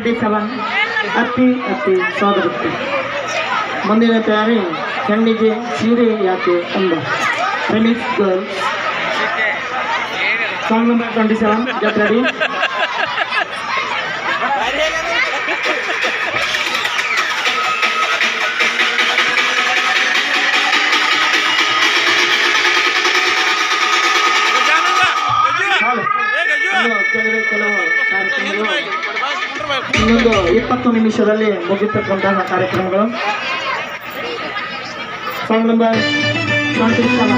27 ಅತ್ತಿ ಸೋದರತ್ತಿ. ಮುಂದಿನ ತಯಾರಿ ಹೆಣ್ಣಿಗೆ ಸೀರೆ ಯಾಕೆ ಅಂದ remix girl. Song number 27. Get ready. ಇನ್ನೊಂದು 20 ನಿಮಿಷದಲ್ಲಿ ಮುಗಿತಕ್ಕಂತಹ ಕಾರ್ಯಕ್ರಮಗಳು. Song number 27.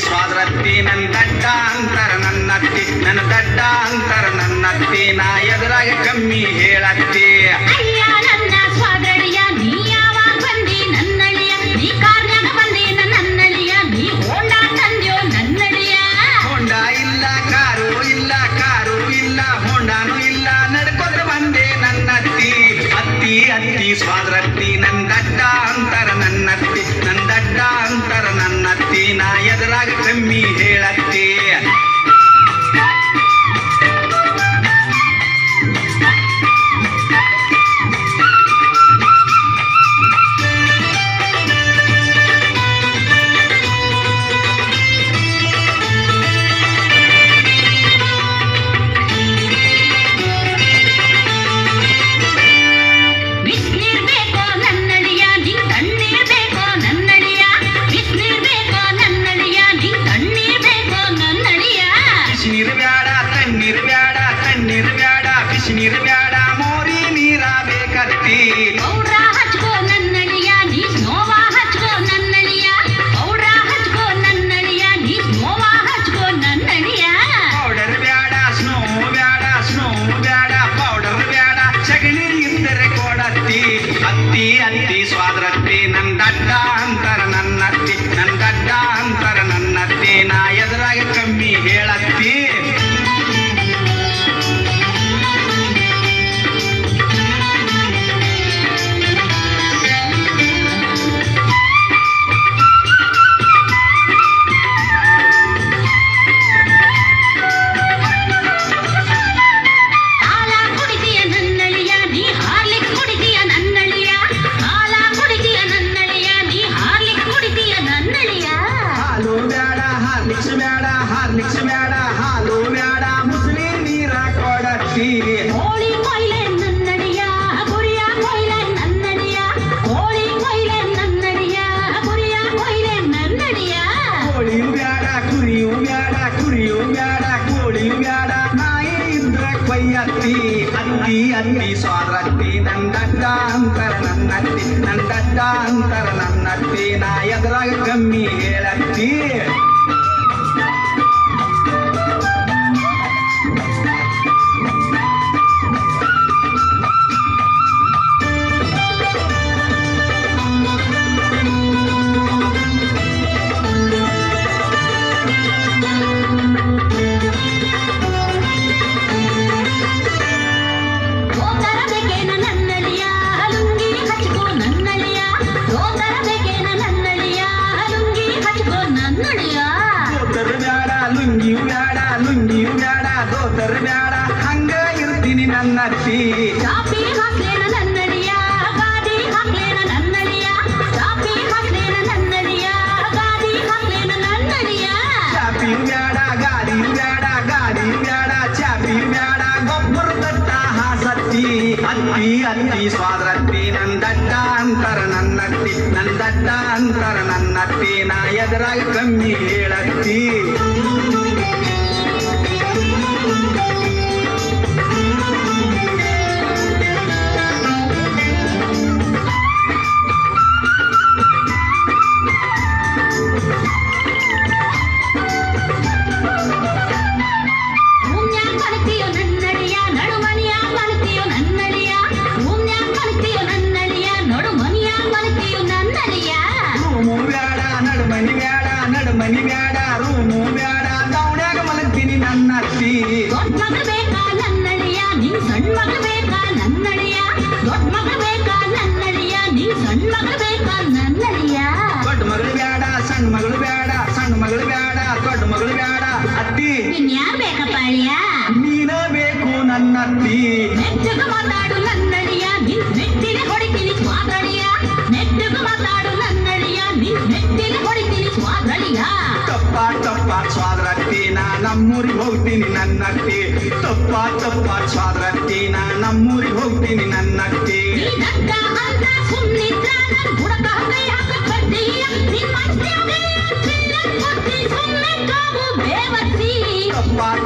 ಸ್ವಾದ್ರತ್ತಿ ನನ್ನ ದಡ್ಡ ಅಂತರ ನನ್ನತ್ತಿ, ನನ್ನ ದಡ್ಡ ಅಂತರ ನನ್ನತ್ತಿ, ನಾ ಎದುರಾಗ ಕಮ್ಮಿ ಹೇಳತ್ತಿ. ಅಯ್ಯ ನನ್ನ ಸ್ವಾದ್ರಳಿಯ ನೀ ಯಾವಾಗ ಬಂದಿ ನನ್ನಳಿಯ, ನೀ ಕಾರ್ನಾಗ ಬಂದಿ ನನ್ನಳಿಯ, ನೀ ಹೋಂಡಾ ತಂದ್ಯೋ ನನ್ನಳಿಯ. ಹೋಂಡಾ ಇಲ್ಲ ಕಾರು ಇಲ್ಲ, ಕಾರು ಇಲ್ಲ ಹೋಂಡಾನು ಇಲ್ಲ, ನಡ್ಕೊತ ಬಂದೆ ನನ್ನತ್ತಿ. ಅತ್ತಿ ಅತ್ತಿ ಸ್ವಾದ್ರತ್ತಿ ನನ್ನ ದಡ್ಡ ಅಂತರ ನನ್ನತ್ತಿ, ನನ್ನ ದಡ್ಡ ಅಂತರ ನನ್ನತ್ತಿ, ನಾ ಎದುರಾಗ ಕಮ್ಮಿ ಹೇಳತ್ತಿ. ನೀರು ಬ್ಯಾಡ ಮೋರಿ ನೀರ ಬೇಕತ್ತಿ. ಪೌಡ್ರ ಹಚ್ಕೋ ನನ್ನಳಿಯ, ನೀ ಸ್ನೋವ ಹಚ್ಕೋ ನನ್ನಳಿಯ, ಪೌಡ್ರ ಹಚ್ಕೋ ನನ್ನಳಿಯ, ನೀ ಸ್ನೋವ ಹಚ್ಕೋ ನನ್ನಳಿಯ. ಪೌಡರ್ ಬ್ಯಾಡ ಸ್ನೋ ಬ್ಯಾಡ, ಸ್ನೋ ಬ್ಯಾಡ ಪೌಡರ್ ಬ್ಯಾಡ, ಸಗಣಿ ಇದ್ದರೆ ಕೊಡತ್ತಿ. ಅತ್ತಿ ಅತ್ತಿ ಸ್ವಾದ್ರತ್ತಿ ನನ್ನ ದಡ್ಡ ಅಂತರ ನನ್ನತ್ತಿ, ನನ್ನ ದಡ್ಡ ಅಂತರ ನನ್ನತ್ತಿ, ನಾ ಎದುರಾಗ ಕಮ್ಮಿ ಹೇಳತ್ತಿ. ಹಾರ್ಲಿಕ್ಸ್ ಬ್ಯಾಡ ಹಾಲು ಬ್ಯಾಡ ಮುಸ್ಲಿ ನೀರ ಕೊಡತ್ತಿ. ಕೋಳಿ ಕೊಯ್ಲೆ ನನ್ನಡಿಯ, ಗುರಿಯ ಕೊಯ್ಲೆ ನನ್ನಡಿಯ, ಕೋಳಿ ಕೊಯ್ಲೆ ನನ್ನಡಿಯ, ಗುರಿಯ ಕೊಯ್ಲೆ ನನ್ನಡಿಯ. ಕೋಳಿಯು ಬ್ಯಾಡ ಕುರಿಯು ಬ್ಯಾಡ, ಕುರಿಯು ಬ್ಯಾಡ ಕೋಳಿಯು ಬ್ಯಾಡ, ನಾಯಿ ಇದ್ರ ಕೊಯ್ಯತ್ತಿ. ಅತ್ತಿ ಅತ್ತಿ ಸ್ವಾದ್ರತ್ತಿ ನನ್ನ ದಡ್ಡ ಅಂತರ ನನ್ನತ್ತಿ, ನನ್ನ ದಡ್ಡ ಅಂತರ ನನ್ನತ್ತಿ, ನಾ ಎದುರಾಗ ಕಮ್ಮಿ ಹೇಳತ್ತಿ. ಲುಂಗಿಯು ಬ್ಯಾಡ ದೋತರ್ ಬ್ಯಾಡ ಹಂಗ ಇರ್ತೀನಿ ನನ್ನತ್ತಿ. ಚಾಪಿ ಹಾಕ್ಲೇನ ನನ್ನಡಿಯ, ಗಾಡಿ ಹಾಕ್ಲೇನ ನನ್ನಡಿಯ, ಚಾಪಿ ಹಾಕ್ಲೇನ ನನ್ನಡಿಯ, ಗಾಡಿ ಹಾಕ್ಲೇನ ನನ್ನಡಿಯ. ಚಾಪಿಯು ಬ್ಯಾಡ ಗಾಡಿಯು ಬ್ಯಾಡ, ಗಾಡಿಯು ಬ್ಯಾಡ ಚಾಪಿಯು ಬ್ಯಾಡ, ಗೊಬ್ಬರ ದಟ್ಟ ಹಾಸತ್ತಿ. ಅತ್ತಿ ಅತ್ತಿ ಸ್ವಾದ್ರತ್ತಿ ನನ್ನ ದಡ್ಡ ಅಂತರ ನನ್ನತ್ತಿ, ನನ್ನ ದಡ್ಡ ಅಂತರ ನನ್ನತ್ತಿ, ನಾ ಎದುರಾಗ ಕಮ್ಮಿ ಹೇಳತ್ತಿ. ಮನಿ ಬ್ಯಾಡ ನಡುಮನಿ ಬ್ಯಾಡ ರೂಮು ಬ್ಯಾಡ ದೌಡ್ಯಾಗ ಮಲಗ್ತೀನಿ ನನ್ನತ್ತಿ ದೊಡ್ಡ ಮಗ ಬೇಕಾ ನನ್ನಳಿಯ ನೀ ಸಣ್ಣ ಮಗ ಬೇಕಾ ನನ್ನಳಿಯ ದೊಡ್ಡ ಮಗ ಬೇಕಾ ನನ್ನಳಿಯ ನೀ ಸಣ್ಣ ಮಗ ಬೇಕಾ ನನ್ನಳಿಯ ದೊಡ್ಡ ಮಗಳು ಬ್ಯಾಡ ಸಣ್ಣ ಮಗಳು ಬ್ಯಾಡ ಸಣ್ಣ ಮಗಳು ಬ್ಯಾಡ ದೊಡ್ಡ ಮಗಳು ಬ್ಯಾಡ ಅತ್ತಿ ಇನ್ಯಾರ್ ಬೇಕಪ್ಪ ಅಳಿಯ ನೀನ ಬೇಕು ನನ್ನತ್ತಿ ನೆಟ್ಟಗ ಮಾತಾಡು ನನ್ನಳಿಯ ನಿನ್ ನೆಟ್ಟಿಗೆ ಹೊಡಿತೀನಿ ಸ್ವಾದಳಿಯ ನೆಟ್ಟಗ ಮಾತಾಡು ನನ್ನಳಿಯ ನಿನ್ ನೆಟ್ಟಿಗೆ ಹೊಡಿತೀನಿ ಸ್ವಾದಳಿಯ ತಪ್ಪ ಸ್ವಾದ್ರತ್ತಿ ನಾ ನಮ್ಮೂರಿಗೆ ಹೋಗ್ತೀನಿ ನನ್ನತ್ತಿ ತಪ್ಪ ಸ್ವಾದ್ರತ್ತಿ ನಾ ನಮ್ಮೂರಿಗೆ ಹೋಗ್ತೀನಿ ನನ್ನತ್ತಿ ನೀ ನಗ್ಗ ಅಂತ ಸುಮ್ನಿದ್ರ ನನ್ ಬುಡಕ ಕೈ ಹಾಕಬಡ್ಡಿಯ ನಿನ್ ಮನ್ಸ್ಯಾಗೆ ಕೊಟ್ಟಿ ಸುಮ್ಮನೆ ಕಾವು ಬೇವರ್ಸಿ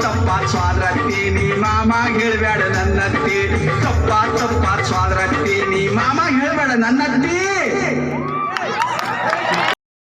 ತಪ್ಪ ಸ್ವಾದ್ರತ್ತಿ ನೀ ಮಾಮ ಹೇಳ್ಬೇಡ ನನ್ನತ್ತಿ ತಪ್ಪ ಸ್ವಾದ್ರತ್ತಿ ನೀ ಮಾಮ ಹೇಳ್ಬೇಡ ನನ್ನತ್ತಿ